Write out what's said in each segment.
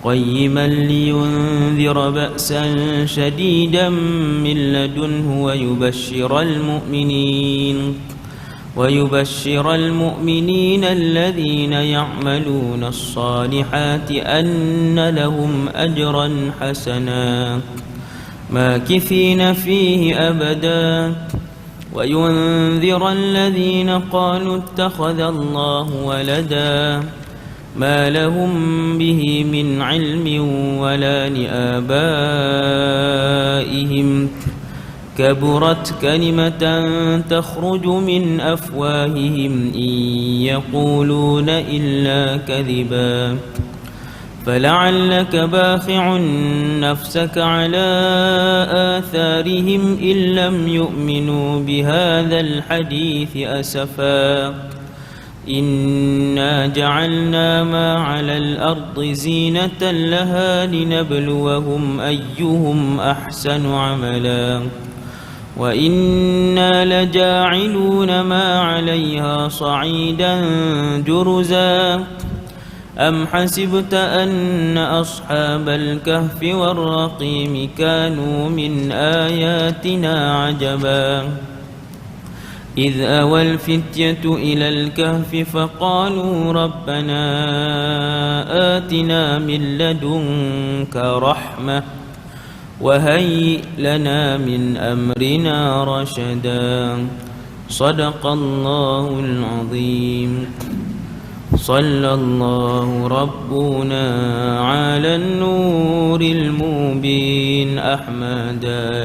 قيما لينذر بأسا شديدا من لدنه ويبشر المؤمنين الذين يعملون الصالحات أن لهم أجرا حسنا ماكثين فيه أبدا وينذر الذين قالوا اتخذ الله ولدا ما لهم به من علم ولا لآبائهم كبرت كلمة تخرج من أفواههم إن يقولون إلا كذبا فلعلك باخع نفسك على آثارهم إن لم يؤمنوا بهذا الحديث أسفا إنا جعلنا ما على الأرض زينة لها لنبلوهم أيهم أحسن عملا وإنا لجاعلون ما عليها صعيدا جرزا أم حسبت أن أصحاب الكهف والرقيم كانوا من آياتنا عجبا إذ أوى الفتية إلى الكهف فقالوا ربنا آتنا من لدنك رحمة وهيئ لنا من أمرنا رشدا صدق الله العظيم صلى الله ربنا على النور المبين أحمد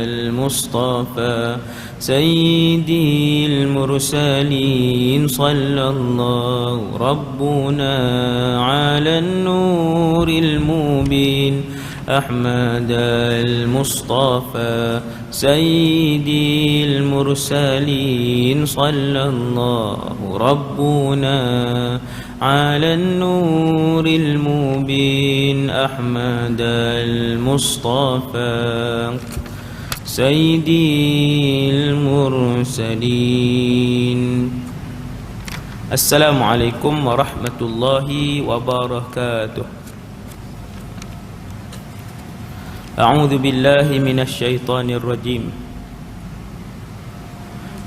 المصطفى سيدي المرسلين صلى الله ربنا على النور المبين أحمد المصطفى سيدي المرسلين صلى الله ربنا على النور المبين أحمد المصطفى سيدي المرسلين. السلام عليكم ورحمة الله وبركاته. أعوذ بالله من الشيطان الرجيم.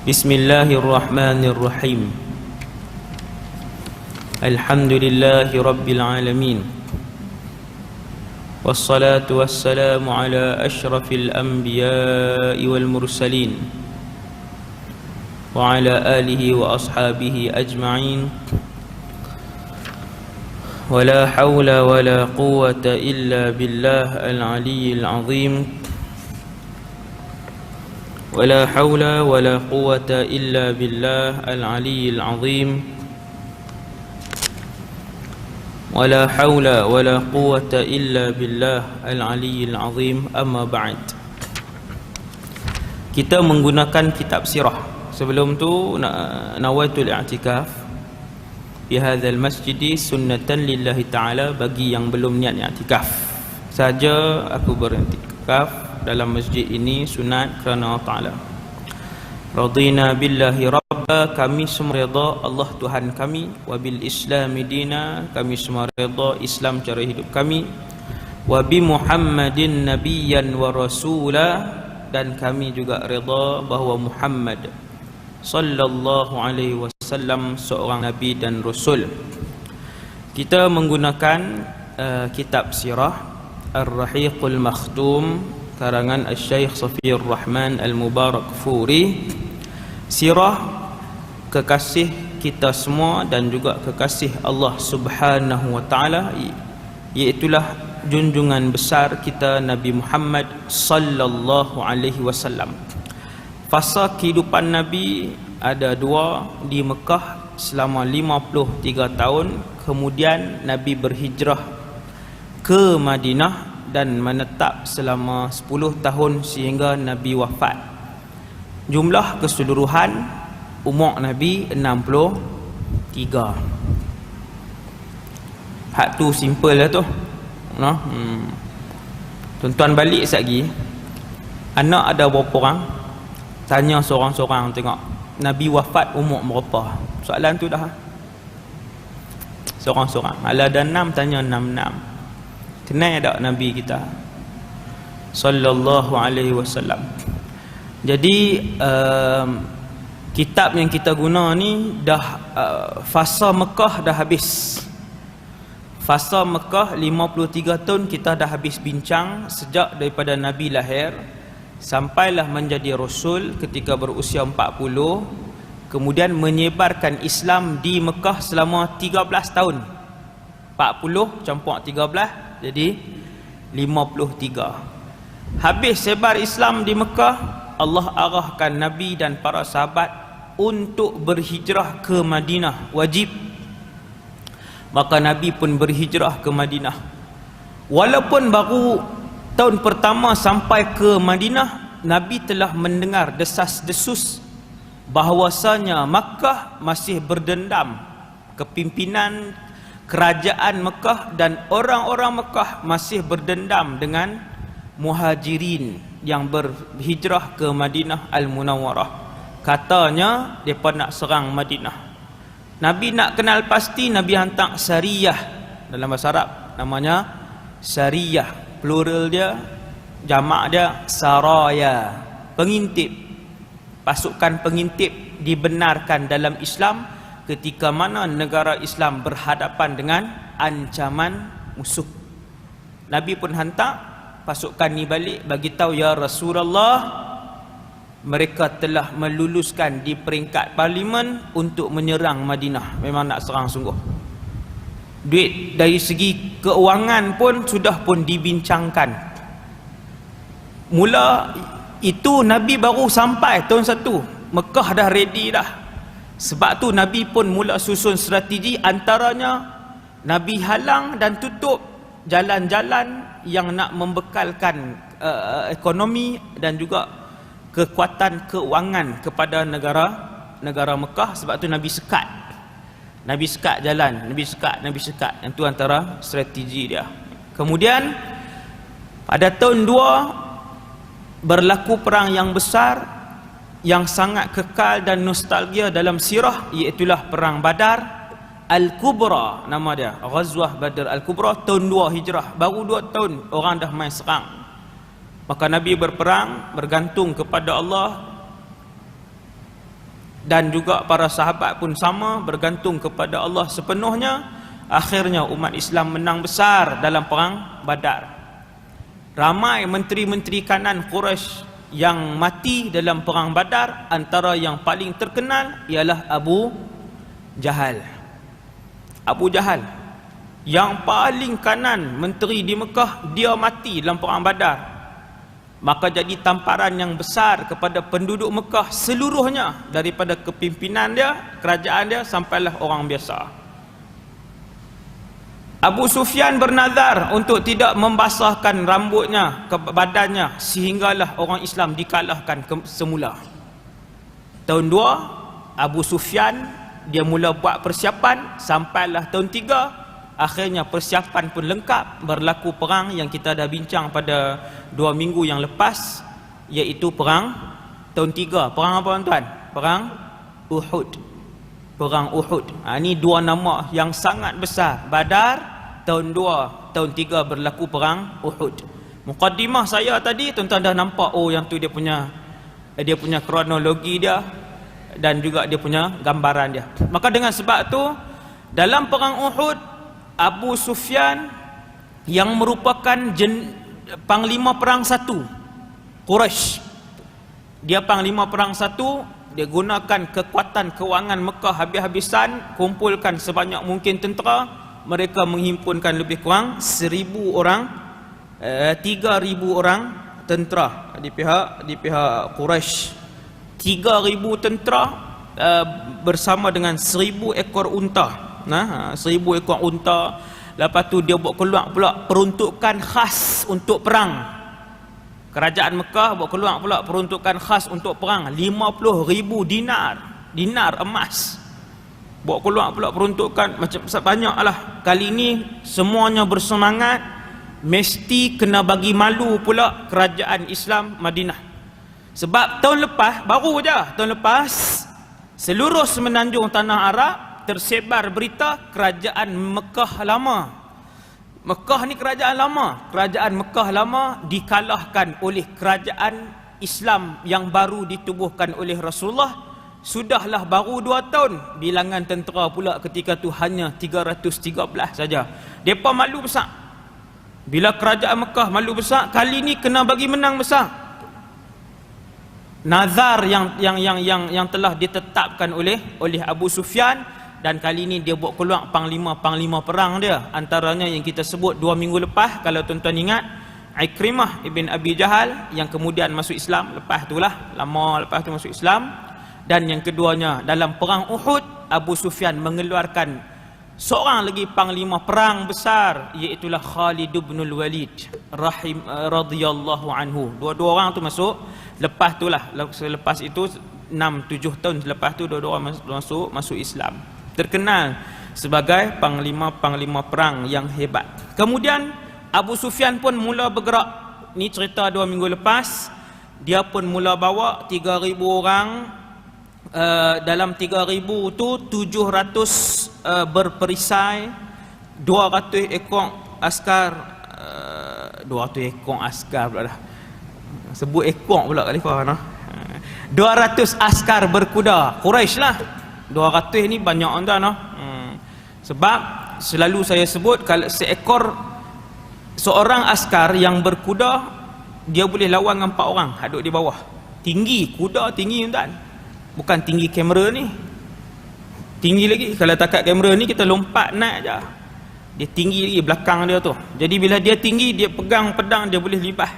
بسم الله الرحمن الرحيم. الحمد لله رب العالمين، والصلاة والسلام على أشرف الأنبياء والمرسلين وعلى آله وأصحابه أجمعين، ولا حول ولا قوة إلا بالله العلي العظيم، ولا حول ولا قوة إلا بالله العلي العظيم، ولا حول ولا قوة إلا بالله العلي العظيم. أما بعد. Kita menggunakan kitab sirah. Sebelum tu nawaitul i'tikaf di hadzal masjid sunnatan lillahi ta'ala. Bagi yang belum niat i'tikaf saja, aku beriktikaf dalam masjid ini sunat kerana Allah Ta'ala. Radina billahi rabba, kami semua redha Allah Tuhan kami. Wa bil islami dina, kami semua redha Islam cara hidup kami. Wa bi Muhammadin nabiyyan wa rasula, dan kami juga redha bahawa Muhammad sallallahu alaihi wasallam seorang nabi dan rasul. Kita menggunakan kitab sirah Ar-Rahiqul Makhtum karangan Al-Syeikh Safiyur Rahman Al-Mubarakfuri. Sirah kekasih kita semua dan juga kekasih Allah Subhanahu wa taala, iaitulah junjungan besar kita Nabi Muhammad sallallahu alaihi wasallam. Fasa kehidupan Nabi ada dua, di Mekah selama 53 tahun, kemudian Nabi berhijrah ke Madinah dan menetap selama 10 tahun sehingga Nabi wafat. Jumlah keseluruhan umur Nabi 63. Hak tu simple lah tu. Nah, tuan-tuan balik sekali, anak ada berapa orang? Tanya seorang-seorang, tengok Nabi wafat umur berapa? Soalan tu dah Seorang-seorang. Ala ada 6 tanya 6. Kenal tak Nabi kita sallallahu alaihi wasallam? Jadi kitab yang kita guna ni dah fasa Mekah dah habis. Fasa Mekah 53 tahun kita dah habis bincang sejak daripada Nabi lahir sampailah menjadi Rasul ketika berusia 40. Kemudian menyebarkan Islam di Mekah selama 13 tahun. 40 campur 13 jadi 53. Habis sebar Islam di Mekah, Allah arahkan Nabi dan para sahabat untuk berhijrah ke Madinah, wajib. Maka Nabi pun berhijrah ke Madinah. Walaupun baru tahun pertama sampai ke Madinah, Nabi telah mendengar desas-desus bahawasanya Makkah masih berdendam. Kepimpinan kerajaan Mekah dan orang-orang Mekah masih berdendam dengan muhajirin yang berhijrah ke Madinah Al-Munawwarah. Katanya mereka nak serang Madinah. Nabi nak kenal pasti, Nabi hantar Sariyah. Dalam bahasa Arab namanya Sariyah, plural dia, jamak dia Saraya, pengintip. Pasukan pengintip dibenarkan dalam Islam ketika mana negara Islam berhadapan dengan ancaman musuh. Nabi pun hantar pasukan ni balik bagi tahu, ya Rasulullah, mereka telah meluluskan di peringkat parlimen untuk menyerang Madinah. Memang nak serang sungguh. Duit dari segi keuangan pun sudah pun dibincangkan. Mula itu Nabi baru sampai tahun 1. Mekah dah ready dah. Sebab tu Nabi pun mula susun strategi, antaranya Nabi halang dan tutup jalan-jalan yang nak membekalkan ekonomi dan juga kekuatan keuangan kepada negara Mekah. Sebab tu Nabi sekat. Nabi sekat jalan, Nabi sekat. Itu antara strategi dia. Kemudian pada tahun 2 berlaku perang yang besar yang sangat kekal dan nostalgia dalam sirah, iaitulah perang Badar Al-Kubra, nama dia Ghazwah Badar Al-Kubra, tahun 2 Hijrah. Baru 2 tahun orang dah main serang. Maka Nabi berperang bergantung kepada Allah, dan juga para sahabat pun sama, bergantung kepada Allah sepenuhnya. Akhirnya umat Islam menang besar dalam perang Badar. Ramai menteri-menteri kanan Quraisy yang mati dalam perang Badar. Antara yang paling terkenal ialah Abu Jahal. Abu Jahal yang paling kanan menteri di Mekah, dia mati dalam perang Badar. Maka jadi tamparan yang besar kepada penduduk Mekah seluruhnya, daripada kepimpinan dia, kerajaan dia, sampailah orang biasa. Abu Sufyan bernazar untuk tidak membasahkan rambutnya ke badannya, sehinggalah orang Islam dikalahkan semula. Tahun 2 Abu Sufyan dia mula buat persiapan, sampailah tahun 3 akhirnya persiapan pun lengkap. Berlaku perang yang kita dah bincang pada 2 minggu yang lepas, iaitu perang tahun 3. Perang apa tuan? Perang Uhud. Perang Uhud. Ini 2 nama yang sangat besar. Badar tahun 2, tahun 3 berlaku perang Uhud. Mukaddimah saya tadi tuan-tuan dah nampak, yang tu dia punya kronologi dia dan juga dia punya gambaran dia. Maka dengan sebab tu dalam perang Uhud, Abu Sufyan yang merupakan panglima perang 1 Quraisy, dia panglima perang 1, dia gunakan kekuatan kewangan Mekah habis-habisan, kumpulkan sebanyak mungkin tentera. Mereka menghimpunkan lebih kurang 1,000 orang, 3,000 orang tentera di pihak Quraisy. 3,000 tentera bersama dengan 1,000 ekor unta. 1,000 ekor unta. Lepas tu dia buat keluar pula peruntukan khas untuk perang. Kerajaan Mekah buat keluar pula peruntukan khas untuk perang, 50,000 dinar emas. Bawa keluar pula peruntukan macam banyak lah. Kali ni semuanya bersemangat, mesti kena bagi malu pula kerajaan Islam Madinah. Sebab tahun lepas, baru je tahun lepas, seluruh semenanjung tanah Arab tersebar berita kerajaan Mekah lama. Mekah ni kerajaan lama. Kerajaan Mekah lama dikalahkan oleh kerajaan Islam yang baru ditubuhkan oleh Rasulullah. Sudahlah baru 2 tahun. Bilangan tentera pula ketika tu hanya 313 saja. Depa malu besar. Bila kerajaan Mekah malu besar, kali ni kena bagi menang besar. Nazar yang telah ditetapkan oleh Abu Sufyan, dan kali ni dia buat keluar panglima perang dia. Antaranya yang kita sebut 2 minggu lepas, kalau tuan-tuan ingat, Ikrimah ibn Abi Jahal yang kemudian masuk Islam lepas itulah, lama lepas tu masuk Islam. Dan yang keduanya dalam perang Uhud, Abu Sufyan mengeluarkan seorang lagi panglima perang besar, iaitulah Khalid bin Walid radhiyallahu anhu. Dua-dua orang tu masuk lepas itulah, selepas itu 6-7 tahun selepas tu dua-dua orang masuk Islam. Terkenal sebagai panglima perang yang hebat. Kemudian Abu Sufyan pun mula bergerak. Ni cerita 2 minggu lepas. Dia pun mula bawa 3,000 orang. Dalam 3,000 tu 700 berperisai, 200 ekor askar, 200 ekor askar pula dah. Sebut ekor pula kat depan nah. 200 askar berkuda. Quraisy lah. 200 ni banyak dah noh. Sebab selalu saya sebut, kalau seorang askar yang berkuda, dia boleh lawan dengan 4 orang duduk di bawah. Tinggi, kuda tinggi tuan. Bukan tinggi kamera ni. Tinggi lagi. Kalau takat kamera ni kita lompat naik je. Dia tinggi lagi belakang dia tu. Jadi bila dia tinggi, dia pegang pedang, dia boleh libah.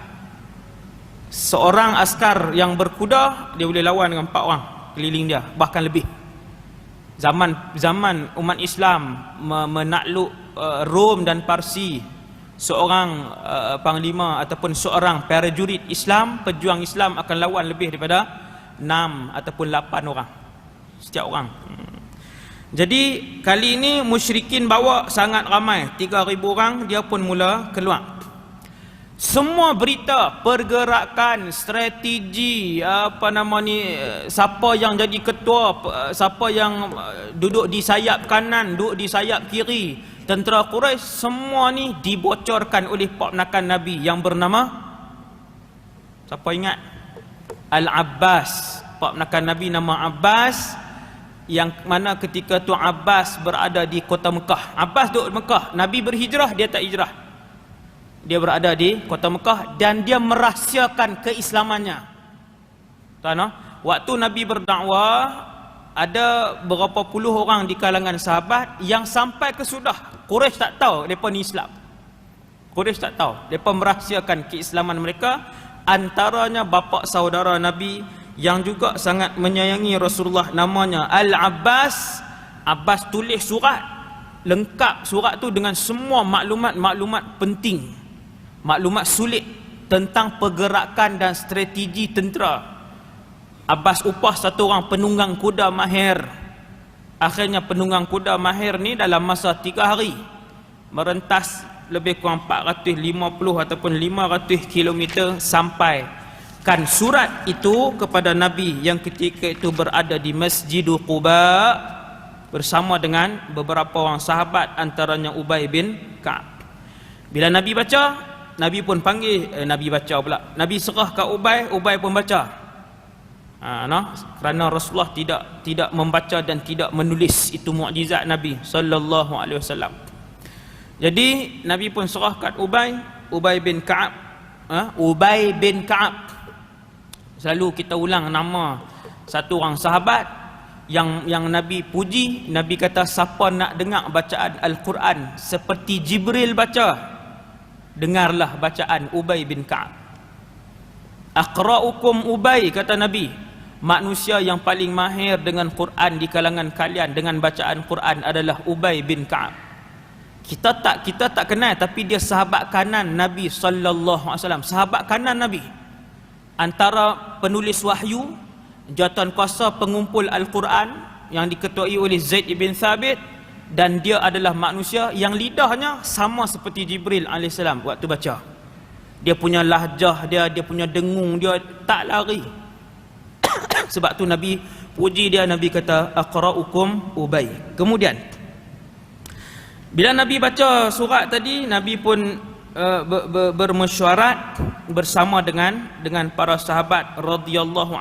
Seorang askar yang berkuda, dia boleh lawan dengan 4 orang keliling dia, bahkan lebih. Zaman umat Islam menakluk Rom dan Parsi, seorang panglima ataupun seorang prajurit Islam, pejuang Islam akan lawan lebih daripada 6 ataupun 8 orang setiap orang. Jadi kali ini musyrikin bawa sangat ramai, 3,000 orang. Dia pun mula keluar. Semua berita, pergerakan, strategi, siapa yang jadi ketua, siapa yang duduk di sayap kanan, duduk di sayap kiri, tentera Quraisy, semua ni dibocorkan oleh ponakan Nabi yang bernama, siapa ingat? Al-Abbas. Ponakan Nabi nama Abbas, yang mana ketika tu Abbas berada di kota Mekah. Abbas duduk di Mekah. Nabi berhijrah, dia tak hijrah. Dia berada di kota Mekah dan dia merahsiakan keislamannya. Tuan, waktu Nabi berdakwah, ada berapa puluh orang di kalangan sahabat yang sampai ke sudah Quraisy tak tahu mereka ni Islam. Quraisy tak tahu. Mereka merahsiakan keislaman mereka. Antaranya bapa saudara Nabi yang juga sangat menyayangi Rasulullah, namanya Al-Abbas. Abbas tulis surat lengkap, surat tu dengan semua maklumat penting, maklumat sulit tentang pergerakan dan strategi tentera. Abbas upah satu orang penunggang kuda mahir. Akhirnya penunggang kuda mahir ni dalam masa 3 hari merentas lebih kurang 450 ataupun 500 km sampai kan surat itu kepada Nabi yang ketika itu berada di Masjidul Quba bersama dengan beberapa orang sahabat, antaranya Ubay bin Ka'ab. Bila Nabi baca, Nabi pun panggil, Nabi serah ke Ubay, Ubay pun baca. Kerana Rasulullah tidak membaca dan tidak menulis, itu mukjizat Nabi sallallahu alaihi wasallam. Jadi Nabi pun serahkan Ubay bin Ka'ab. Ubay bin Ka'ab. Selalu kita ulang nama satu orang sahabat yang Nabi puji. Nabi kata, siapa nak dengar bacaan Al-Quran seperti Jibril baca, dengarlah bacaan Ubay bin Ka'ab. Aqra'ukum Ubay, kata Nabi, manusia yang paling mahir dengan Quran di kalangan kalian, dengan bacaan Quran adalah Ubay bin Ka'ab. Kita tak kenal, tapi dia sahabat kanan Nabi sallallahu alaihi wasallam, sahabat kanan Nabi. Antara penulis wahyu, jawatan kuasa pengumpul Al-Quran yang diketuai oleh Zaid ibn Thabit, dan dia adalah manusia yang lidahnya sama seperti Jibril alaihissalam waktu baca. Dia punya lahjah dia punya dengung dia tak lari. Sebab tu Nabi puji dia, Nabi kata aqra'ukum Ubay. Kemudian bila Nabi baca surat tadi, Nabi pun bermesyuarat bersama dengan para sahabat radhiyallahu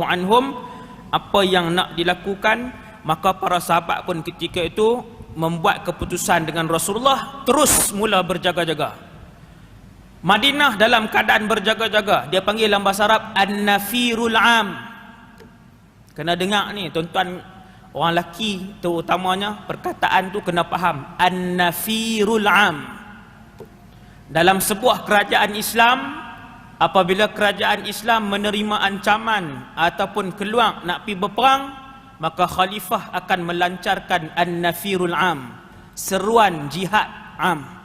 anhum apa yang nak dilakukan. Maka para sahabat pun ketika itu membuat keputusan dengan Rasulullah, terus mula berjaga-jaga. Madinah dalam keadaan berjaga-jaga. Dia panggil dalam bahasa Arab an-nafirul am. Kena dengar ni tuan-tuan orang lelaki terutamanya, perkataan tu kena faham. An-nafirul am. Dalam sebuah kerajaan Islam, apabila kerajaan Islam menerima ancaman ataupun keluar nak pergi berperang, maka khalifah akan melancarkan an-nafirul am, seruan jihad am.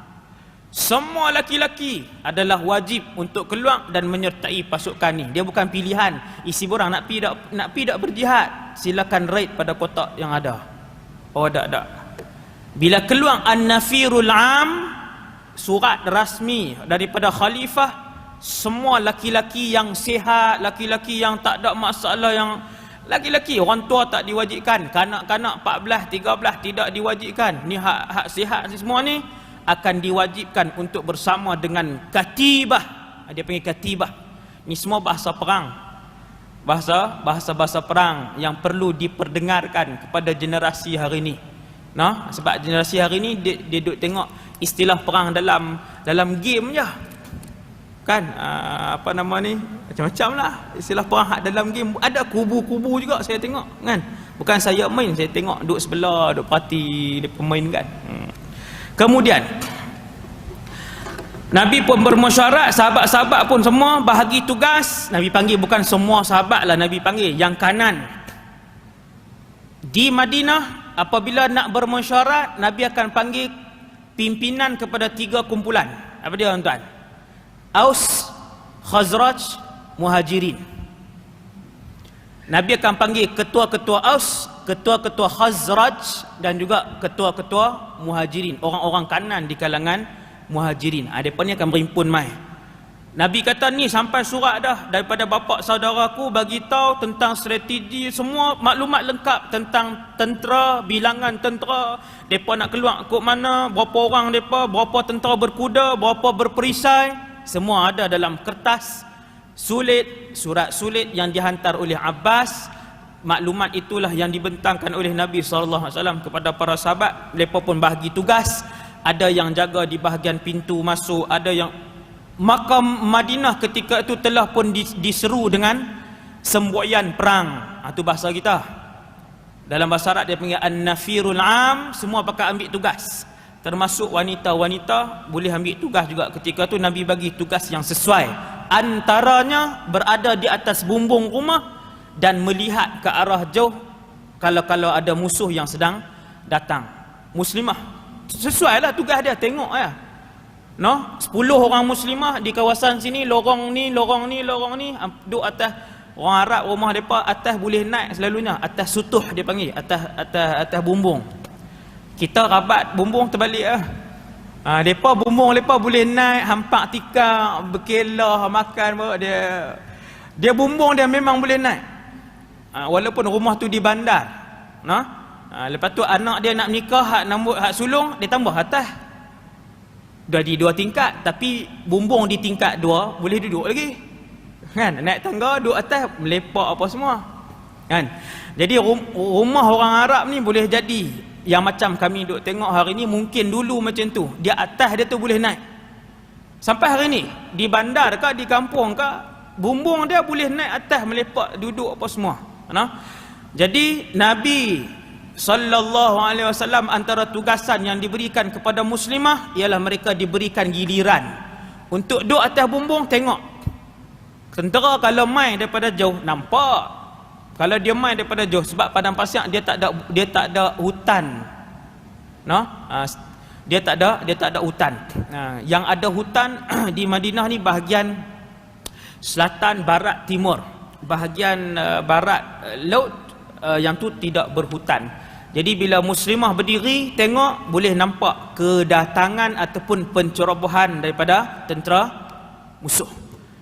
Semua laki-laki adalah wajib untuk keluar dan menyertai pasukan ni. Dia bukan pilihan. Isi borang nak pergi tak berjihad, silakan raid pada kotak yang ada. Oh tak. Bila keluar an-nafirul am, surat rasmi daripada khalifah, semua laki-laki yang sihat, laki-laki yang tak ada masalah, yang laki-laki orang tua tak diwajibkan, kanak-kanak 14, 13 tidak diwajibkan. Ni hak sihat semua ni akan diwajibkan untuk bersama dengan katibah. Dia panggil katibah. Ni semua bahasa perang. Bahasa perang yang perlu diperdengarkan kepada generasi hari ni. Nah, sebab generasi hari ni dia duk tengok istilah perang dalam game je. Kan apa nama ni, macam-macam lah istilah perang dalam game. Ada kubu-kubu juga saya tengok kan. Bukan saya main, saya tengok duduk sebelah, duduk parti dia pemain kan. Kemudian Nabi pun bermesyuarat, sahabat-sahabat pun semua bahagi tugas. Nabi panggil, bukan semua sahabat lah Nabi panggil, yang kanan. Di Madinah apabila nak bermesyuarat, Nabi akan panggil pimpinan kepada 3 kumpulan. Apa dia tuan-tuan? Aus, Khazraj, Muhajirin. Nabi akan panggil ketua-ketua Aus, ketua-ketua Khazraj dan juga ketua-ketua Muhajirin, orang-orang kanan di kalangan Muhajirin. Mereka ni akan berimpun mai. Nabi kata ni sampai surat dah daripada bapa saudaraku, bagi tahu tentang strategi, semua maklumat lengkap tentang tentera, bilangan tentera, depa nak keluar kok mana, berapa orang depa, berapa tentera berkuda, berapa berperisai, semua ada dalam kertas sulit, surat sulit yang dihantar oleh Abbas. Maklumat itulah yang dibentangkan oleh Nabi SAW kepada para sahabat. Mereka pun bahagi tugas. Ada yang jaga di bahagian pintu masuk, ada yang Makam Madinah ketika itu telah pun diseru dengan semboyan perang. Itu bahasa kita. Dalam bahasa Arab dia panggil an-nafirul am, semua pakai ambil tugas. Termasuk wanita-wanita boleh ambil tugas juga. Ketika itu Nabi bagi tugas yang sesuai. Antaranya berada di atas bumbung rumah dan melihat ke arah jauh kalau ada musuh yang sedang datang. Muslimah sesuai lah tugas dia, tengok ya. No, 10 orang muslimah di kawasan sini, lorong ni duduk atas. Orang Arab rumah depa atas boleh naik selalunya, atas sutuh dia panggil, atas bumbung. Kita rabat bumbung terbalik lah. Depa bumbung depa boleh naik, hampak tikar, berkelah, makan dia bumbung dia memang boleh naik. Walaupun rumah tu di bandar. Lepas tu anak dia nak menikah, hak sulung dia tambah atas. Dah di 2 tingkat, tapi bumbung di tingkat 2 boleh duduk lagi. Kan? Naik tangga duduk atas, melepak apa semua. Kan? Jadi rumah orang Arab ni boleh jadi yang macam kami duk tengok hari ni, mungkin dulu macam tu. Dia atas dia tu boleh naik. Sampai hari ni di bandar ke di kampung ke, bumbung dia boleh naik atas, melepak, duduk apa semua. Jadi Nabi sallallahu alaihi wasallam, antara tugasan yang diberikan kepada muslimah ialah mereka diberikan giliran untuk duduk atas bumbung tengok. Tentera kalau main daripada jauh nampak. Kalau dia main daripada jauh, sebab padang pasir dia tak ada hutan. Dia tak ada hutan. Yang ada hutan di Madinah ni bahagian selatan, barat, timur. Bahagian barat laut yang tu tidak berhutan. Jadi bila muslimah berdiri tengok, boleh nampak kedatangan ataupun pencerobohan daripada tentera musuh.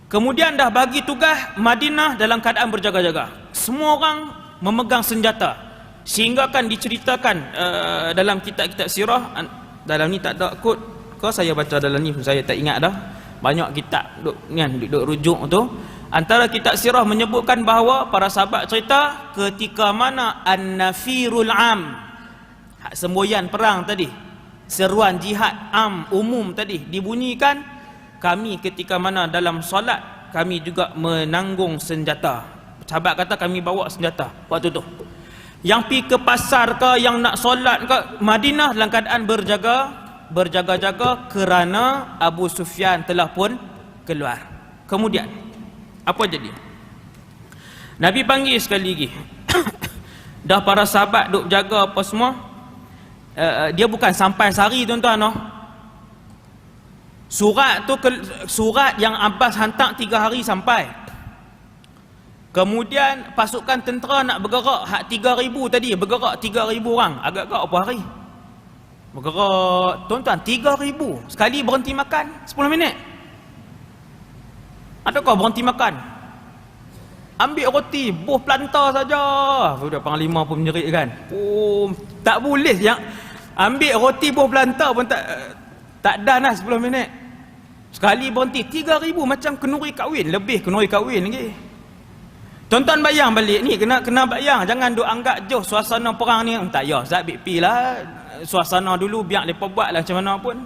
Kemudian dah bagi tugas Madinah dalam keadaan berjaga-jaga. Semua orang memegang senjata. Sehingga kan diceritakan dalam kitab-kitab sirah, dalam ni tak ada kod ke, saya baca dalam ni saya tak ingat dah. Banyak kitab duk rujuk tu. Antara kitab sirah menyebutkan bahawa para sahabat cerita ketika mana an-nafirul am, hak semboyan perang tadi, seruan jihad am umum tadi dibunyikan, kami ketika mana dalam solat kami juga menanggung senjata. Sahabat kata kami bawa senjata waktu tu. Yang pi ke pasar ke, yang nak solat ke Madinah dalam keadaan berjaga-jaga kerana Abu Sufyan telah pun keluar. Kemudian apa jadi? Nabi panggil sekali lagi. Dah para sahabat duk jaga apa semua. Dia bukan sampai sehari tuan-tuan. Surat tu surat yang Abbas hantar 3 hari sampai. Kemudian pasukan tentera nak bergerak, hak 3,000 tadi bergerak 3,000 orang. Agak-agak apa hari? Bergerak tuan-tuan 3,000. Sekali berhenti makan 10 minit. Adakah berhenti makan? Ambil roti, buh plantar saja. Sudah panglima pun menjerit kan. Oh, tak boleh yang ambil roti buh plantar pun tak dan lah 10 minit. Sekali berhenti 3,000 macam kenuri kahwin, lebih kenuri kahwin lagi. Tuan-tuan bayang balik ni, kena bayang, jangan duk anggap jauh suasana perang ni. Tak ya, Zat pi lah suasana dulu, biar depa buat lah macam mana pun.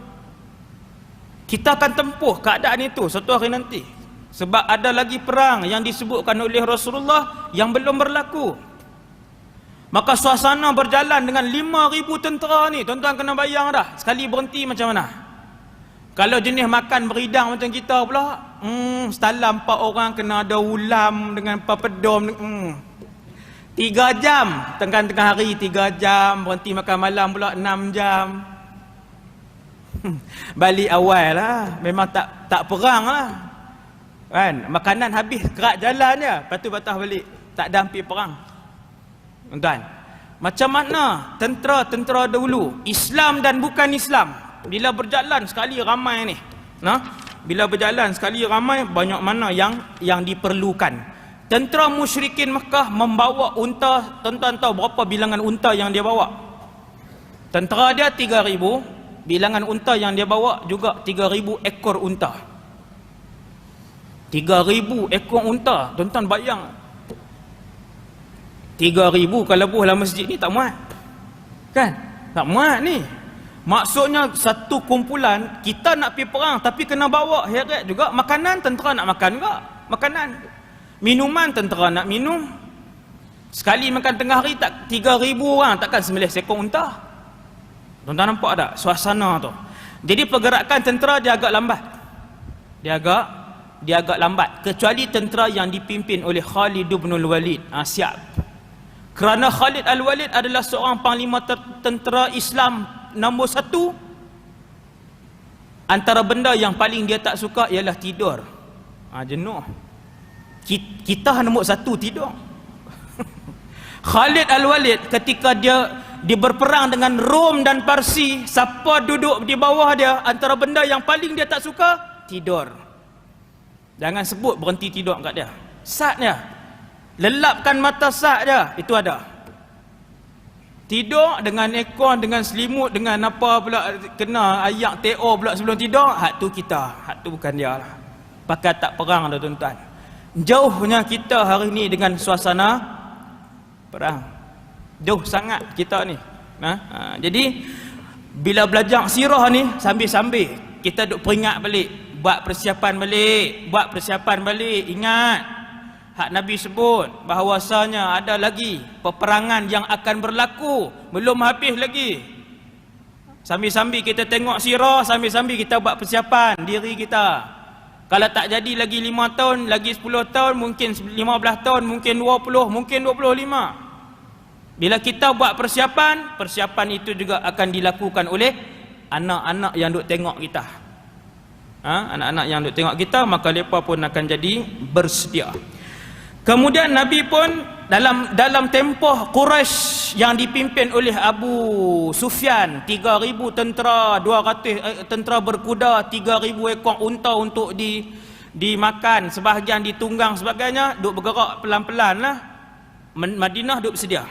Kita akan tempuh keadaan itu satu hari nanti. Sebab ada lagi perang yang disebutkan oleh Rasulullah yang belum berlaku. Maka suasana berjalan dengan 5,000 tentera ni, tuan-tuan kena bayang dah. Sekali berhenti macam mana? Kalau jenis makan beridang macam kita pula, setalam 4 orang kena ada ulam dengan papadom. 3 jam, tengah-tengah hari 3 jam, berhenti makan malam pula 6 jam. Balik awal lah, memang tak perang lah. Kan? Makanan habis, kerak jalan je, lepas tu batas balik. Tak ada hampir perang. Tuan-tuan, macam mana tentera-tentera dahulu, Islam dan bukan Islam, bila berjalan sekali ramai ni, bila berjalan sekali ramai, banyak mana yang diperlukan. Tentera musyrikin Mekah membawa unta. Tuan-tuan tahu berapa bilangan unta yang dia bawa? Tentera dia 3,000, bilangan unta yang dia bawa juga 3,000 ekor unta. 3,000 ekor unta. Tuan-tuan bayang, 3,000 kalau buh dalam masjid ni tak muat. Kan? Tak muat ni. Maksudnya satu kumpulan, kita nak pergi perang tapi kena bawa heret juga. Makanan tentera nak makan juga, makanan. Minuman tentera nak minum. Sekali makan tengah hari tak 3,000 orang, takkan 9 ekor unta. Tuan-tuan nampak tak suasana tu? Jadi pergerakan tentera dia agak lambat. Dia agak lambat, kecuali tentera yang dipimpin oleh Khalid bin Walid. Siap. Kerana Khalid Al-Walid adalah seorang panglima tentera Islam nombor 1. Antara benda yang paling dia tak suka ialah tidur. Jenuh. Kita nombor 1 tidur. Khalid Al-Walid ketika dia berperang dengan Rom dan Parsi, siapa duduk di bawah dia, antara benda yang paling dia tak suka, tidur. Jangan sebut berhenti tidur kat dia. Sat dia. Lelapkan mata sat dia, itu ada. Tidur dengan ekor, dengan selimut, dengan apa pula, kena ayak TO pula sebelum tidur, hak tu kita, hak tu bukan dia lah. Pakai tak perang dah tuan-tuan. Jauhnya kita hari ni dengan suasana perang. Jauh sangat kita ni. Jadi bila belajar sirah ni, sambil-sambil kita duk peringat balik, buat persiapan balik. Ingat hak Nabi sebut bahawasanya ada lagi peperangan yang akan berlaku, belum habis lagi. Sambil-sambil kita tengok sirah, sambil-sambil kita buat persiapan diri kita. Kalau tak jadi lagi 5 tahun, lagi 10 tahun, mungkin 15 tahun, mungkin 20, mungkin 25. Bila kita buat persiapan itu juga akan dilakukan oleh anak-anak yang duk tengok kita. Anak-anak yang duk tengok kita, maka mereka pun akan jadi bersedia. Kemudian Nabi pun dalam tempoh Quraisy yang dipimpin oleh Abu Sufyan, 3,000 tentera, 200 tentera berkuda, 3,000 ekor unta untuk dimakan, sebahagian ditunggang sebagainya, duk bergerak pelan-pelan lah. Madinah duk bersedia.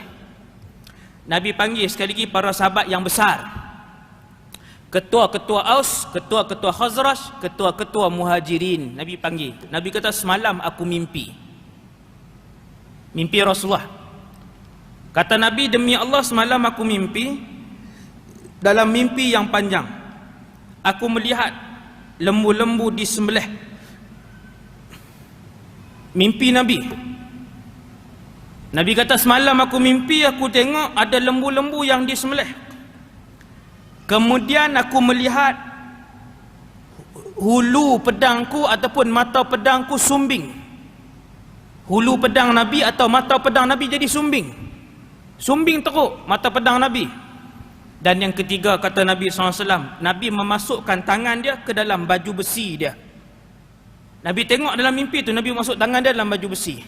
Nabi panggil sekali lagi para sahabat yang besar, ketua-ketua Aus, ketua-ketua Khazraj, ketua-ketua Muhajirin. Nabi panggil. Nabi kata, semalam aku mimpi Rasulullah. Kata Nabi, demi Allah semalam aku mimpi. Dalam mimpi yang panjang, aku melihat lembu-lembu disembelih. Mimpi Nabi. Nabi kata, semalam aku mimpi, aku tengok ada lembu-lembu yang disembelih. Kemudian aku melihat hulu pedangku ataupun mata pedangku sumbing. Hulu pedang Nabi atau mata pedang Nabi jadi sumbing. Sumbing teruk mata pedang Nabi. Dan yang ketiga, kata Nabi SAW, Nabi memasukkan tangan dia ke dalam baju besi dia. Nabi tengok dalam mimpi tu, Nabi masuk tangan dia dalam baju besi.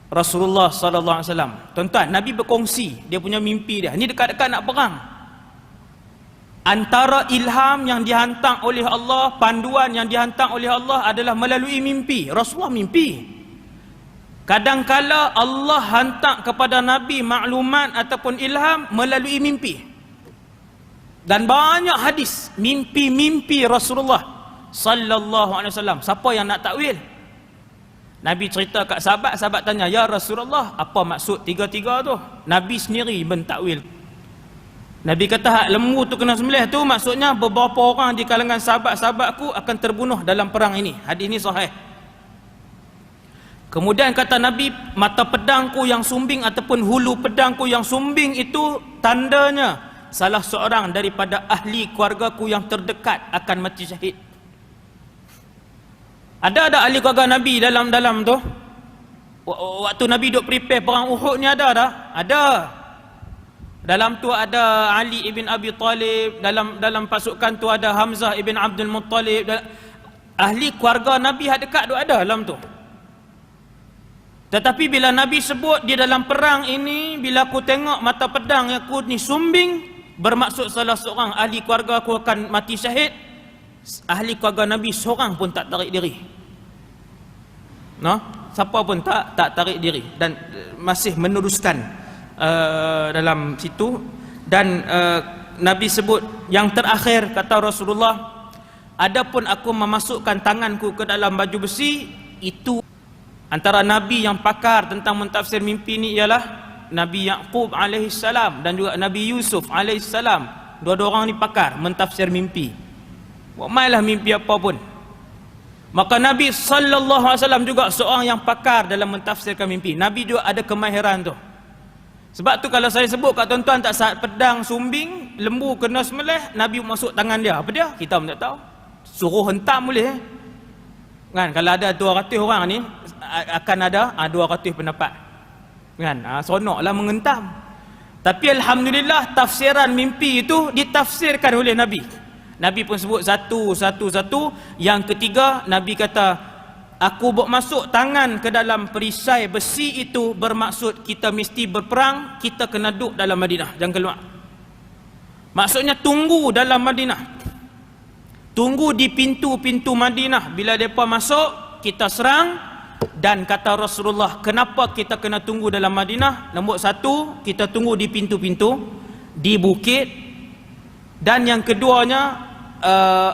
Rasulullah SAW, tuan-tuan, Nabi berkongsi dia punya mimpi dia. Ini dekat-dekat nak perang. Antara ilham yang dihantar oleh Allah, panduan yang dihantar oleh Allah adalah melalui mimpi. Rasulullah mimpi. Kadangkala Allah hantar kepada Nabi maklumat ataupun ilham melalui mimpi. Dan banyak hadis mimpi-mimpi Rasulullah sallallahu alaihi wasallam. Siapa yang nak takwil? Nabi cerita kat sahabat, sahabat tanya, ya Rasulullah, apa maksud tiga-tiga tu? Nabi sendiri mentakwil. Nabi kata, hak lembu tu kena sembelih tu maksudnya beberapa orang di kalangan sahabat-sahabatku akan terbunuh dalam perang ini. Hadis ini sahih. Kemudian kata Nabi, mata pedangku yang sumbing ataupun hulu pedangku yang sumbing itu tandanya salah seorang daripada ahli keluargaku yang terdekat akan mati syahid. Ada ahli keluarga Nabi dalam tu? Waktu Nabi duk prepare perang Uhud ni ada tak? Ada. Dalam tu ada Ali ibn Abi Talib, dalam pasukan tu ada Hamzah ibn Abdul Muttalib. Ahli keluarga Nabi yang dekat tu ada dalam tu. Tetapi bila Nabi sebut di dalam perang ini, bila aku tengok mata pedang yang aku ni sumbing, bermaksud salah seorang ahli keluarga aku akan mati syahid. Ahli keluarga Nabi seorang pun tak tarik diri. No? Siapa pun tak tarik diri dan masih meneruskan dalam situ. Dan Nabi sebut yang terakhir, kata Rasulullah, adapun aku memasukkan tanganku ke dalam baju besi, itu antara Nabi yang pakar tentang mentafsir mimpi ni ialah Nabi Yaqub alaihissalam dan juga Nabi Yusuf alaihissalam. Dua-dua orang ni pakar mentafsir mimpi. Mailah mimpi apa pun. Maka Nabi SAW juga seorang yang pakar dalam mentafsirkan mimpi. Nabi juga ada kemahiran tu. Sebab tu kalau saya sebut kat tuan-tuan, tak saat pedang sumbing, lembu kena sembelih, Nabi masuk tangan dia. Apa dia? Kita pun tak tahu. Suruh hentam boleh. Kan? Kalau ada 200 orang ni, akan ada 200 pendapat. Kan? Seronoklah mengentam. Tapi Alhamdulillah, tafsiran mimpi itu ditafsirkan oleh Nabi. Nabi pun sebut satu. Yang ketiga, Nabi kata, aku masuk tangan ke dalam perisai besi itu bermaksud kita mesti berperang, kita kena duduk dalam Madinah, jangan keluar. Maksudnya tunggu dalam Madinah. Tunggu di pintu-pintu Madinah. Bila mereka masuk, kita serang. Dan kata Rasulullah, kenapa kita kena tunggu dalam Madinah? Nombor satu, kita tunggu di pintu-pintu, di bukit. Dan yang keduanya,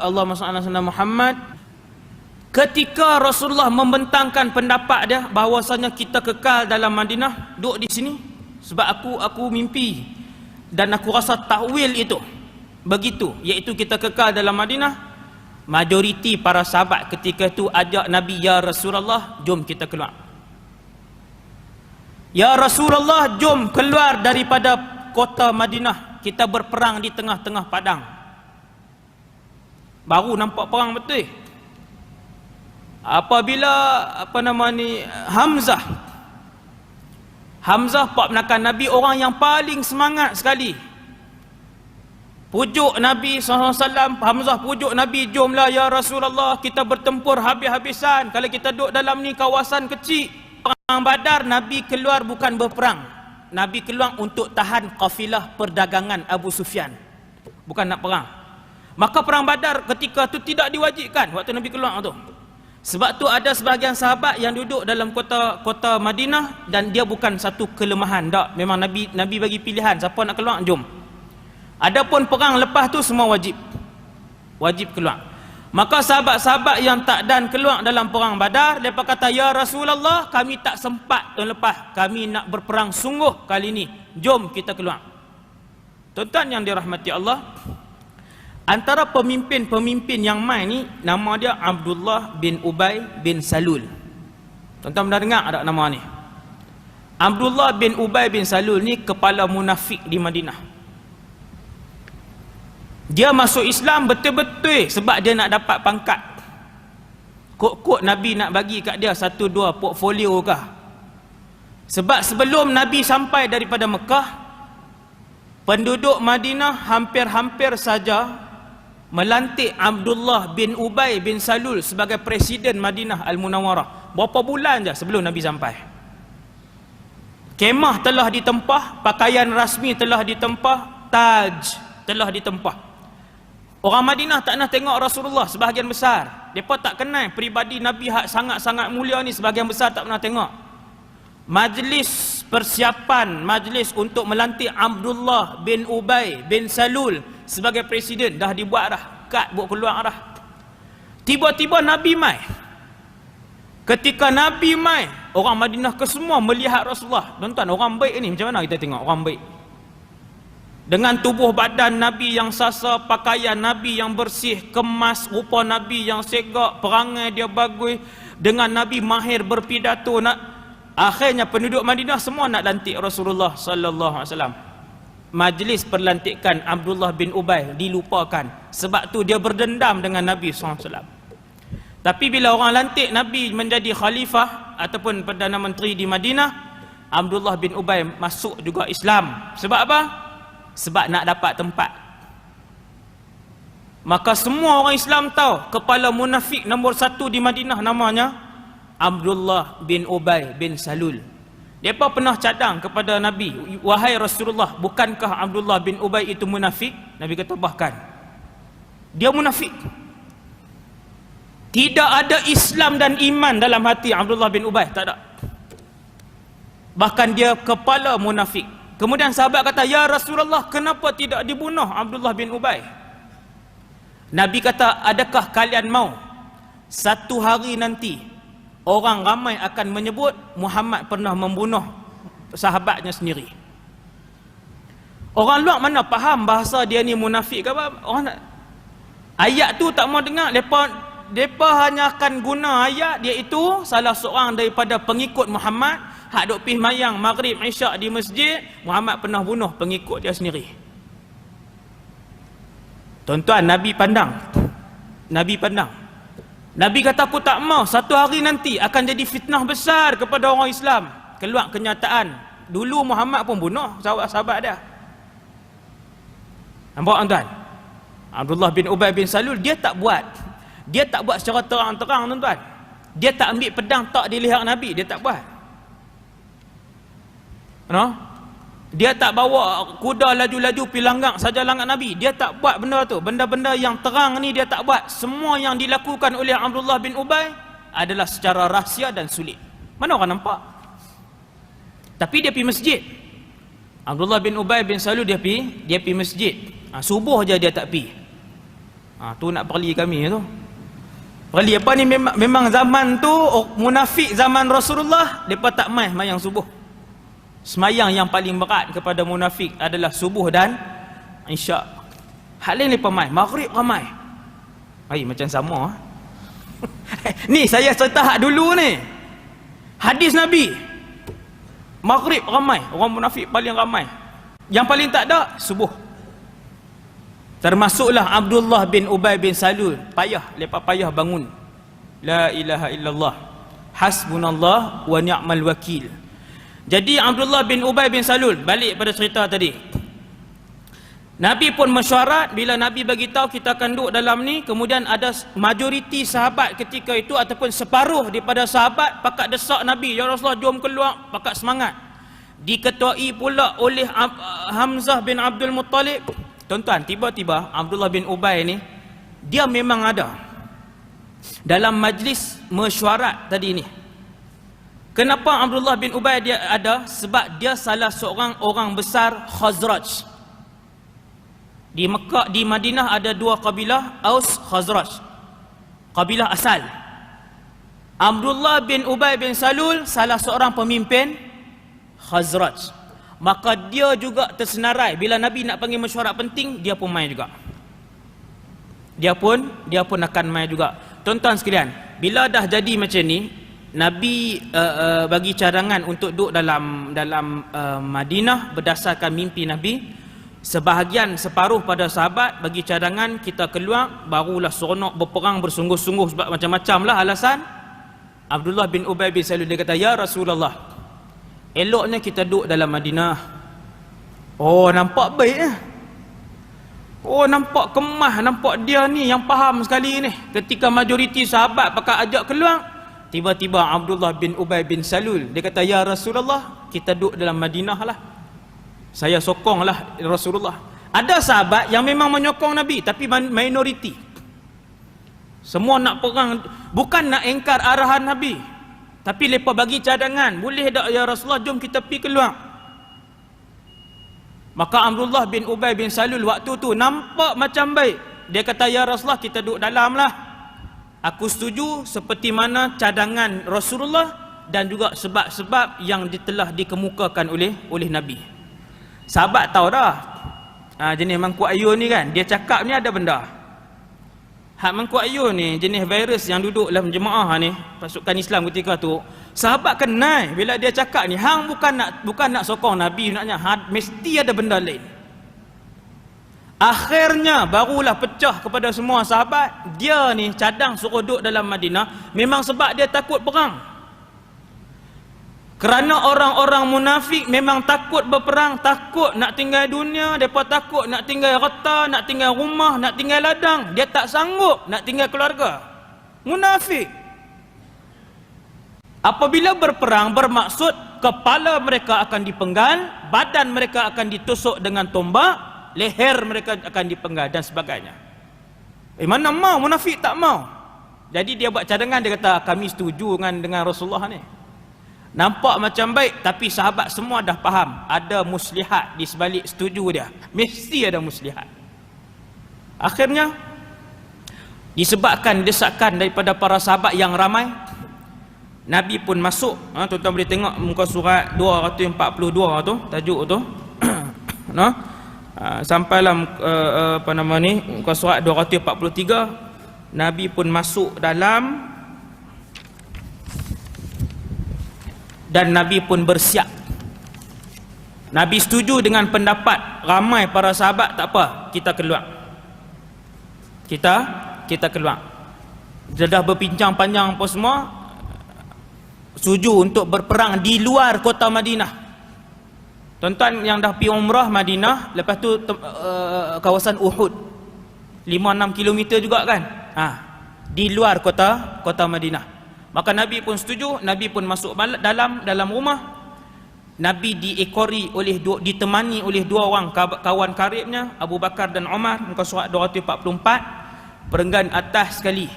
Allahumma shalli ala Muhammad, ketika Rasulullah membentangkan pendapat dia bahawasanya kita kekal dalam Madinah, duduk di sini, sebab aku mimpi dan aku rasa takwil itu begitu, iaitu kita kekal dalam Madinah. Majoriti para sahabat ketika itu ajak Nabi, ya Rasulullah, jom kita keluar. Ya Rasulullah, jom keluar daripada kota Madinah, kita berperang di tengah-tengah padang. Baru nampak perang betul. Apabila Hamzah pak menakan Nabi, orang yang paling semangat sekali, pujuk Nabi SAW. Hamzah pujuk Nabi, jomlah ya Rasulullah, kita bertempur habis-habisan. Kalau kita duduk dalam ni kawasan kecil, perang Badar, Nabi keluar bukan berperang, Nabi keluar untuk tahan kafilah perdagangan Abu Sufyan, bukan nak perang. Maka perang Badar ketika tu tidak diwajibkan waktu Nabi keluar tu. Sebab tu ada sebahagian sahabat yang duduk dalam kota Madinah dan dia bukan satu kelemahan. Tak, memang Nabi bagi pilihan, siapa nak keluar jom. Adapun perang lepas tu semua wajib keluar. Maka sahabat-sahabat yang tak dan keluar dalam perang Badar, mereka kata, ya Rasulullah, kami tak sempat tahun lepas, kami nak berperang sungguh kali ini, jom kita keluar. Tuan-tuan yang dirahmati Allah, antara pemimpin-pemimpin yang main ni, nama dia Abdullah bin Ubay bin Salul. Tuan-tuan pernah dengar ada nama ni? Abdullah bin Ubay bin Salul ni kepala munafik di Madinah. Dia masuk Islam betul-betul sebab dia nak dapat pangkat. Kok Nabi nak bagi kat dia 1-2 portfolio kah? Sebab sebelum Nabi sampai daripada Mekah, penduduk Madinah hampir-hampir saja melantik Abdullah bin Ubay bin Salul sebagai presiden Madinah Al-Munawwarah. Berapa bulan je sebelum Nabi sampai. Kemah telah ditempah, pakaian rasmi telah ditempah, taj telah ditempah. Orang Madinah tak nak tengok Rasulullah sebahagian besar. Mereka tak kenal peribadi Nabi hak sangat-sangat mulia ni, sebahagian besar tak pernah tengok. Majlis persiapan, majlis untuk melantik Abdullah bin Ubay bin Salul sebagai presiden dah dibuat dah, kad buat keluar dah. Tiba-tiba Nabi mai. Ketika Nabi mai, orang Madinah kesemua melihat Rasulullah. Tuan-tuan, orang baik ni macam mana kita tengok orang baik? Dengan tubuh badan Nabi yang sasa, pakaian Nabi yang bersih, kemas, rupa Nabi yang segak, perangai dia bagus, dengan Nabi mahir berpidato. Akhirnya penduduk Madinah semua nak lantik Rasulullah sallallahu alaihi wasallam. Majlis perlantikan Abdullah bin Ubay dilupakan. Sebab tu dia berdendam dengan Nabi SAW. Tapi bila orang lantik Nabi menjadi khalifah ataupun Perdana Menteri di Madinah, Abdullah bin Ubay masuk juga Islam. Sebab apa? Sebab nak dapat tempat. Maka semua orang Islam tahu kepala munafik nombor 1 di Madinah namanya Abdullah bin Ubay bin Salul. Mereka pernah cadang kepada Nabi, wahai Rasulullah, bukankah Abdullah bin Ubay itu munafik? Nabi kata, bahkan dia munafik. Tidak ada Islam dan iman dalam hati Abdullah bin Ubay, tak ada. Bahkan dia kepala munafik. Kemudian sahabat kata, ya Rasulullah, kenapa tidak dibunuh Abdullah bin Ubay? Nabi kata, adakah kalian mau satu hari nanti orang ramai akan menyebut Muhammad pernah membunuh sahabatnya sendiri? Orang luar mana faham bahasa dia ni munafik ke apa? Orang nak ayat tu tak mau dengar. Depa hanya akan guna ayat, iaitu salah seorang daripada pengikut Muhammad hak duk pih mayang maghrib isyak di masjid, Muhammad pernah bunuh pengikut dia sendiri. Tuan-tuan, Nabi pandang. Nabi kata, aku tak mau satu hari nanti akan jadi fitnah besar kepada orang Islam. Keluar kenyataan, dulu Muhammad pun bunuh sahabat-sahabat dia. Nampak tuan? Abdullah bin Ubay bin Salul, dia tak buat secara terang-terang tuan-tuan. Dia tak ambil pedang tak di leher Nabi, dia tak buat. Dia tak bawa kuda laju-laju pi langgang saja langgang Nabi. Dia tak buat benda tu. Benda-benda yang terang ni dia tak buat. Semua yang dilakukan oleh Abdullah bin Ubay adalah secara rahsia dan sulit. Mana orang nampak? Tapi dia pergi masjid. Abdullah bin Ubay bin Salul dia pergi masjid. Subuh je dia tak pergi. Tu nak perli kami tu. Perli apa ni, memang zaman tu munafik zaman Rasulullah, depa tak mai mayang subuh. Semayang yang paling berat kepada munafik adalah subuh dan isyak. Hal lain lepas mai, maghrib ramai. Macam sama. Ni saya cerita hak dulu ni. Hadis Nabi. Maghrib ramai, orang munafik paling ramai. Yang paling tak ada subuh. Termasuklah Abdullah bin Ubay bin Salul. Lepas payah bangun. La ilaha illallah. Hasbunallah wa ni'mal wakil. Jadi Abdullah bin Ubay bin Salul, balik pada cerita tadi. Nabi pun mesyuarat, bila Nabi bagi tahu kita akan duduk dalam ni, kemudian ada majoriti sahabat ketika itu ataupun separuh daripada sahabat pakat desak Nabi, ya Rasulullah jom keluar, pakat semangat. Diketuai pula oleh Hamzah bin Abdul Muttalib. Tuan-tuan, tiba-tiba Abdullah bin Ubay ni dia memang ada dalam majlis mesyuarat tadi ni. Kenapa Abdullah bin Ubay dia ada? Sebab dia salah seorang orang besar Khazraj. Di Mekah, di Madinah ada dua kabilah, Aus, Khazraj, kabilah asal. Abdullah bin Ubay bin Salul salah seorang pemimpin Khazraj. Maka dia juga tersenarai bila Nabi nak panggil mesyuarat penting, dia pun main juga. Dia pun akan main juga. Tuan-tuan sekalian, bila dah jadi macam ni, Nabi bagi cadangan untuk duduk dalam Madinah berdasarkan mimpi Nabi. Sebahagian separuh pada sahabat bagi cadangan kita keluar, barulah seronok berperang bersungguh-sungguh sebab macam-macam lah alasan. Abdullah bin Ubay bin Salul dia kata, ya Rasulullah, eloknya kita duduk dalam Madinah. Oh, nampak baik eh. Oh, nampak kemah, nampak dia ni yang faham sekali ni. Ketika majoriti sahabat pakai ajak keluar, tiba-tiba Abdullah bin Ubay bin Salul dia kata, ya Rasulullah, kita duduk dalam Madinah lah. Saya sokonglah Rasulullah. Ada sahabat yang memang menyokong Nabi, tapi minoriti. Semua nak perang, bukan nak engkar arahan Nabi, tapi mereka bagi cadangan, boleh tak ya Rasulullah, jom kita pergi keluar. Maka Abdullah bin Ubay bin Salul waktu tu nampak macam baik. Dia kata, ya Rasulullah, kita duduk dalam lah. Aku setuju seperti mana cadangan Rasulullah dan juga sebab-sebab yang telah dikemukakan oleh Nabi. Sahabat tahu dah, jenis Mangkuk Ayun ni kan, dia cakap ni ada benda. Hak Mangkuk Ayun ni jenis virus yang duduk dalam jemaah ni, pasukan Islam ketika tu. Sahabat kenal bila dia cakap ni, hang bukan nak sokong Nabi naknya, mesti ada benda lain. Akhirnya barulah pecah kepada semua sahabat, dia ni cadang suruh duduk dalam Madinah memang sebab dia takut perang. Kerana orang-orang munafik memang takut berperang, takut nak tinggal dunia, mereka takut nak tinggal harta, nak tinggal rumah, nak tinggal ladang. Dia tak sanggup nak tinggal keluarga. Munafik. Apabila berperang bermaksud kepala mereka akan dipenggal, badan mereka akan ditusuk dengan tombak, leher mereka akan dipenggal dan sebagainya. Mana mau? Munafik tak mau. Jadi dia buat cadangan, dia kata kami setuju dengan Rasulullah ni. Nampak macam baik, tapi sahabat semua dah faham ada muslihat di sebalik setuju dia. Mesti ada muslihat. Akhirnya disebabkan desakan daripada para sahabat yang ramai, Nabi pun masuk. Tuan-tuan boleh tengok muka surat 242 tu, tajuk tu. Sampailah muka surat 243, Nabi pun masuk dalam. Dan Nabi pun bersiap. Nabi setuju dengan pendapat ramai para sahabat, tak apa, kita keluar. Kita keluar. Sudah berbincang panjang apa semua, setuju untuk berperang di luar kota Madinah. Tuan-tuan yang dah pergi umrah Madinah, lepas tu kawasan Uhud 5-6 km juga kan, di luar kota Madinah. Maka Nabi pun setuju, Nabi pun masuk dalam rumah. Nabi ditemani oleh dua orang kawan karibnya, Abu Bakar dan Umar, muka surat 244, perenggan atas sekali.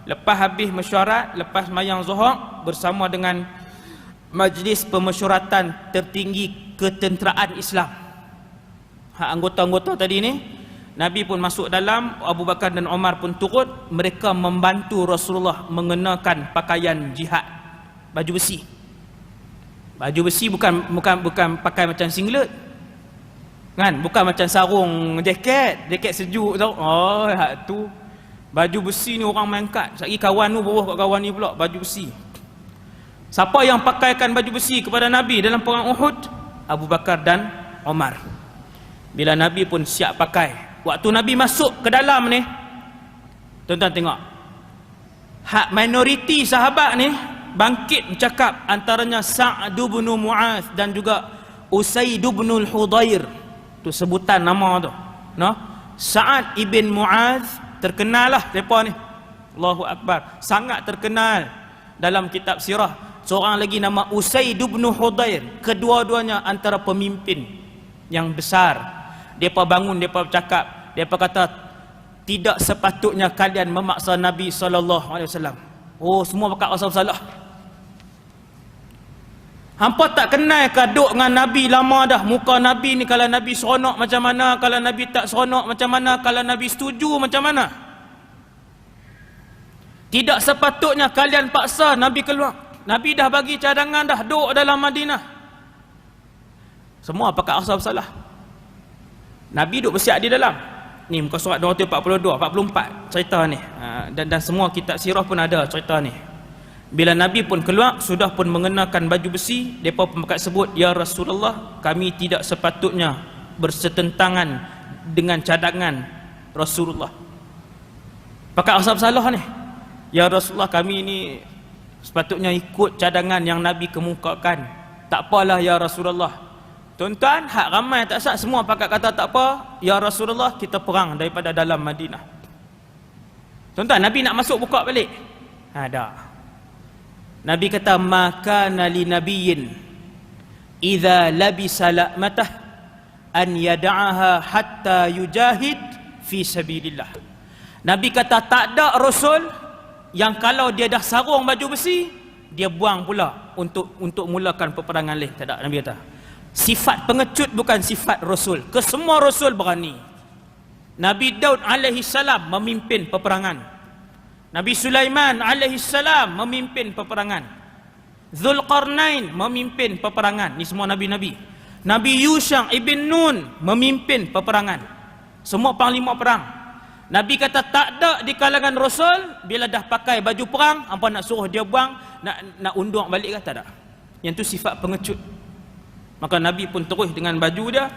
Lepas habis mesyuarat, lepas mayang Zuhur, bersama dengan majlis pemesyuratan tertinggi ketenteraan Islam, anggota-anggota tadi ni, Nabi pun masuk dalam, Abu Bakar dan Umar pun turut. Mereka membantu Rasulullah mengenakan pakaian jihad, baju besi. Baju besi bukan pakai macam singlet, kan? Bukan macam sarung jaket sejuk tau. Oh, hak tu baju besi ni orang main kad. Sekali kawan tu bawah kat kawan ni pula baju besi. Siapa yang pakaikan baju besi kepada Nabi dalam perang Uhud? Abu Bakar dan Umar. Bila Nabi pun siap pakai, waktu Nabi masuk ke dalam ni, tuan-tuan tengok, hak minoriti sahabat ni bangkit bercakap, antaranya Sa'd bin Mu'adz dan juga Usaid bin Hudayr. Tu sebutan nama tu. Sa'ad ibn Mu'adz, terkenal lah mereka ni. Allahu Akbar, sangat terkenal dalam kitab sirah. Seorang lagi nama Usaid bin Hudayr. Kedua-duanya antara pemimpin yang besar. Mereka bangun, mereka bercakap, mereka kata, tidak sepatutnya kalian memaksa Nabi SAW. Oh, semua pakat asal salah. Hampa tak kenal ke duk dengan Nabi lama dah? Muka Nabi ni, kalau Nabi seronok macam mana, kalau Nabi tak seronok macam mana, kalau Nabi setuju macam mana. Tidak sepatutnya kalian paksa Nabi keluar. Nabi dah bagi cadangan dah, duk dalam Madinah. Semua pakat asal salah. Nabi duk bersiap di dalam. Ni muka surat 242, 44 cerita ni. Dan semua kitab sirah pun ada cerita ni. Bila Nabi pun keluar, sudah pun mengenakan baju besi, mereka pun sebut, ya Rasulullah, kami tidak sepatutnya bersetentangan dengan cadangan Rasulullah. Pakai asal salah ni. Ya Rasulullah, kami ni sepatutnya ikut cadangan yang Nabi kemukakan. Tak apalah ya Rasulullah. Tuan-tuan, hak ramai tak sah, semua pakat kata tak apa, ya Rasulullah, kita perang daripada dalam Madinah. Tuan-tuan, Nabi nak masuk buka balik. Dah. Nabi kata, maka nali nabiyyin idza labisa la'matah an yad'aha hatta yujahid fi sabilillah. Nabi kata, tak ada rasul yang kalau dia dah sarung baju besi, dia buang pula untuk mulakan peperangan lain. Tak ada. Nabi kata, sifat pengecut bukan sifat rasul. Kesemua rasul berani. Nabi Daud alaihi salam memimpin peperangan. Nabi Sulaiman alaihi salam memimpin peperangan. Zulkarnain memimpin peperangan. Ni semua nabi-nabi. Nabi Yusha ibn Nun memimpin peperangan. Semua panglima perang. Nabi kata tak ada di kalangan rasul bila dah pakai baju perang, apa nak suruh dia buang, nak undur balik ke? Tak ada. Yang tu sifat pengecut. Maka Nabi pun terus dengan baju dia,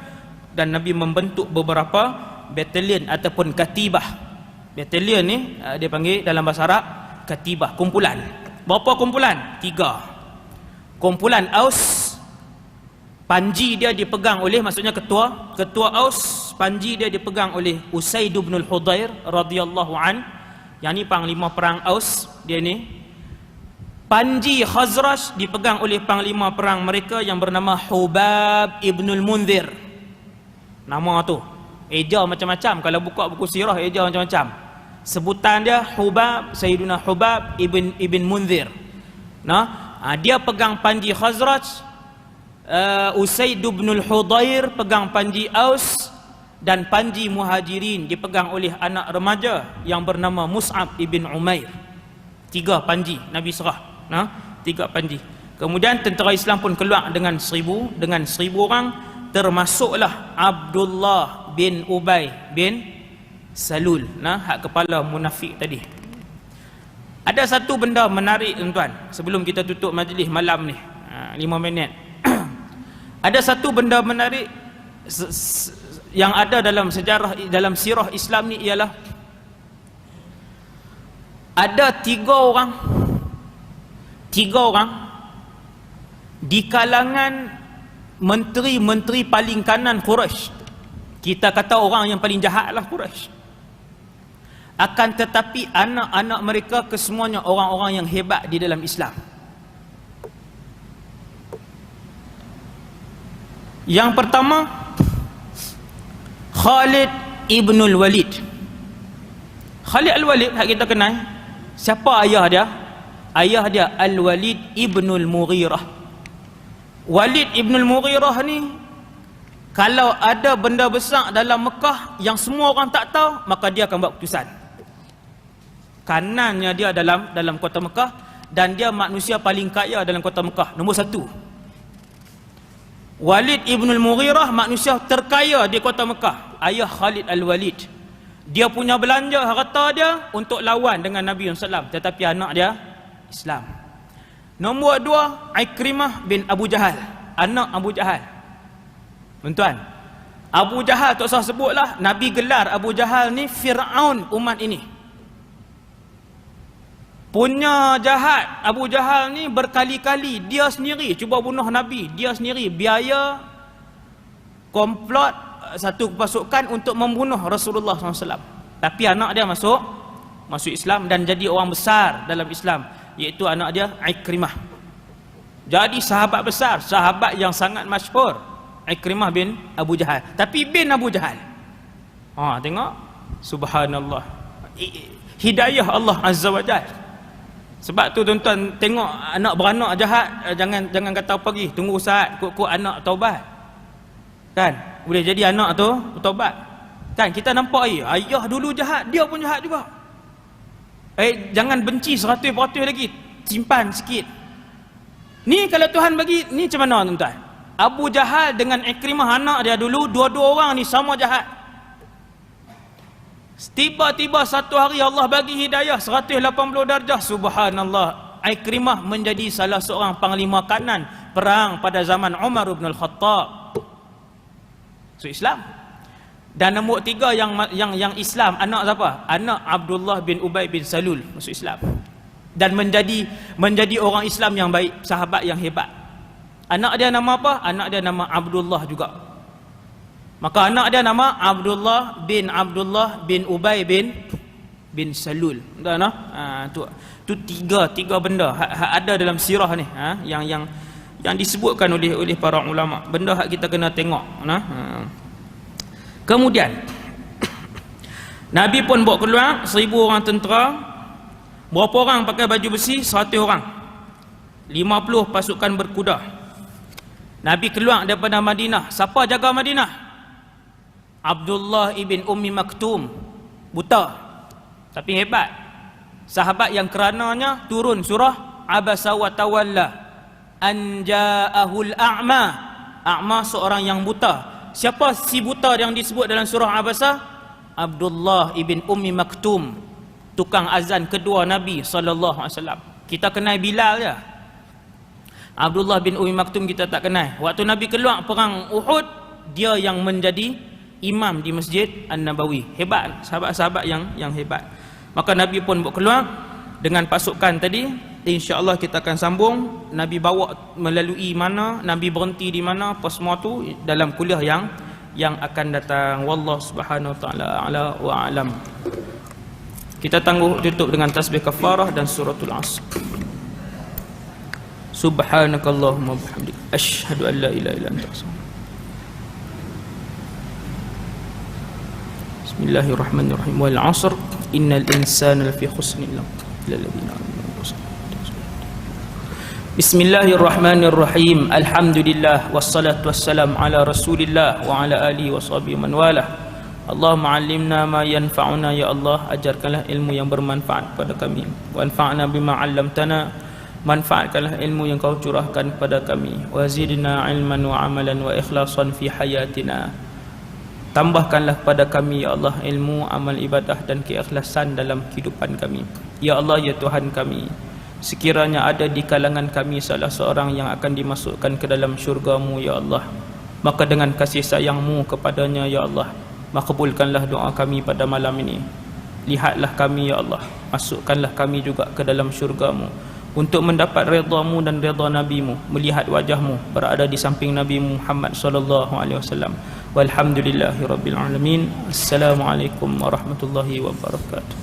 dan Nabi membentuk beberapa batalion ataupun katibah. Batalion ni dia panggil dalam bahasa Arab katibah, kumpulan. Berapa kumpulan? 3. Kumpulan Aus, panji dia dipegang oleh, maksudnya ketua Aus, panji dia dipegang oleh Usaid bin Al-Hudhair radhiyallahu an. Yang ni panglima perang Aus dia ni. Panji Khazraj dipegang oleh panglima perang mereka yang bernama Hubab ibn Al-Munzir. Nama tu eja macam-macam, kalau buka buku sirah eja macam-macam. Sebutan dia Hubab, Sayyiduna Hubab ibn Munzir. Dia pegang panji Khazraj. Usaid bin Al-Hudhair pegang panji Aus, dan panji Muhajirin dipegang oleh anak remaja yang bernama Mus'ab ibn Umair. 3 panji Nabi serah. 3 panji. Kemudian tentera Islam pun keluar dengan 1,000 orang, termasuklah Abdullah bin Ubay bin Salul, hak kepala munafik tadi. Ada satu benda menarik tuan-tuan, sebelum kita tutup majlis malam ni, 5 minit. Ada satu benda menarik yang ada dalam sejarah, dalam sirah Islam ni, ialah ada 3 orang di kalangan menteri-menteri paling kanan Quraisy. Kita kata orang yang paling jahat lah Quraisy. Akan tetapi anak-anak mereka kesemuanya orang-orang yang hebat di dalam Islam. Yang pertama, Khalid ibn Walid. Khalid al-Walid, hak kita kenal. Siapa ayah dia? Ayah dia Al-Walid ibn al-Mughirah. Walid ibn al-Mughirah ni, kalau ada benda besar dalam Mekah yang semua orang tak tahu, maka dia akan buat keputusan. Kanannya dia dalam kota Mekah, dan dia manusia paling kaya dalam kota Mekah, nombor 1. Walid ibn al-Mughirah manusia terkaya di kota Mekah. Ayah Khalid al-Walid, dia punya belanja harta dia untuk lawan dengan Nabi SAW, tetapi anak dia Islam. Nombor 2, Ikrimah bin Abu Jahal, anak Abu Jahal. Tuan-tuan, Abu Jahal tak usah sebutlah, Nabi gelar Abu Jahal ni Fir'aun umat ini. Punya jahat Abu Jahal ni berkali-kali dia sendiri cuba bunuh Nabi, dia sendiri biaya komplot satu pasukan untuk membunuh Rasulullah SAW. Tapi anak dia masuk Islam dan jadi orang besar dalam Islam, iaitu anak dia Ikrimah. Jadi sahabat besar, sahabat yang sangat masyhur, Ikrimah bin Abu Jahal. Tapi bin Abu Jahal. Tengok, Subhanallah. Hidayah Allah Azza wa Jalla. Sebab tu tuan-tuan tengok anak beranak jahat, jangan kata apa lagi, tunggu saat kok anak taubat. Kan? Boleh jadi anak tu bertaubat. Kan kita nampak ayah dulu jahat, dia pun jahat juga. Jangan benci 100% lagi, simpan sikit. Ni kalau Tuhan bagi, ni macam mana tuan-tuan? Abu Jahal dengan Ikrimah anak dia dulu, dua-dua orang ni sama jahat. Tiba-tiba satu hari Allah bagi hidayah 180 darjah. Subhanallah. Ikrimah menjadi salah seorang panglima kanan perang pada zaman Umar bin Al-Khattab. So Islam. Dan nombor 3 yang Islam, anak siapa? Anak Abdullah bin Ubay bin Salul masuk Islam. Dan menjadi orang Islam yang baik, sahabat yang hebat. Anak dia nama apa? Anak dia nama Abdullah juga. Maka anak dia nama Abdullah bin Ubay bin Salul. Dah nah? Tu tiga benda ada dalam sirah ni, yang disebutkan oleh para ulama. Benda hak kita kena tengok, nah. Kemudian Nabi pun bawa keluar 1000 orang tentera. Berapa orang pakai baju besi? 100 orang. 50 pasukan berkuda. Nabi keluar daripada Madinah. Siapa jaga Madinah? Abdullah ibn Ummi Maktum, buta tapi hebat, sahabat yang kerananya turun surah Abasa wa Tawalla an ja'ahul a'ma. A'ma seorang yang buta. Siapa si buta yang disebut dalam surah Abasa? Abdullah ibn Ummi Maktum, tukang azan kedua Nabi SAW. Kita kenal Bilal je. Abdullah bin Ummi Maktum kita tak kenal. Waktu Nabi keluar perang Uhud, dia yang menjadi imam di Masjid An-Nabawi. Hebat, sahabat-sahabat yang hebat. Maka Nabi pun keluar dengan pasukan tadi. InsyaAllah kita akan sambung. Nabi bawa melalui mana, Nabi berhenti di mana, apa semua tu dalam kuliah yang akan datang. Wallahu subhanahu wa ta'ala a'la wa a'lam. Kita tutup dengan tasbih kafarah dan suratul Asr. Subhanakallahumma bihamdik asyhadu an la ilaha illa anta astaghfiruka. Bismillahirrahmanirrahim. Wal 'asr innal insana lafi khusr illa alladziina aamanu. Bismillahirrahmanirrahim. Alhamdulillah wassalatu wassalam ala Rasulillah wa ala alihi washabihi man walah. Allahumma 'allimna ma yanfa'una, ya Allah ajarkanlah ilmu yang bermanfaat pada kami. Wa anfa'na bima 'allamtana, manfaatkanlah ilmu yang kau curahkan pada kami. Wa zidna 'ilman wa 'amalan wa ikhlasan fi hayatina. Tambahkanlah pada kami ya Allah ilmu, amal ibadah dan keikhlasan dalam kehidupan kami. Ya Allah, ya Tuhan kami, sekiranya ada di kalangan kami salah seorang yang akan dimasukkan ke dalam syurga-Mu ya Allah, maka dengan kasih sayang-Mu kepadanya ya Allah, makbulkanlah doa kami pada malam ini. Lihatlah kami ya Allah, masukkanlah kami juga ke dalam syurga-Mu untuk mendapat redha-Mu dan redha Nabi-Mu, melihat wajah-Mu, berada di samping Nabi Muhammad sallallahu alaihi wasallam. Walhamdulillahirabbil alamin. Assalamualaikum warahmatullahi wabarakatuh.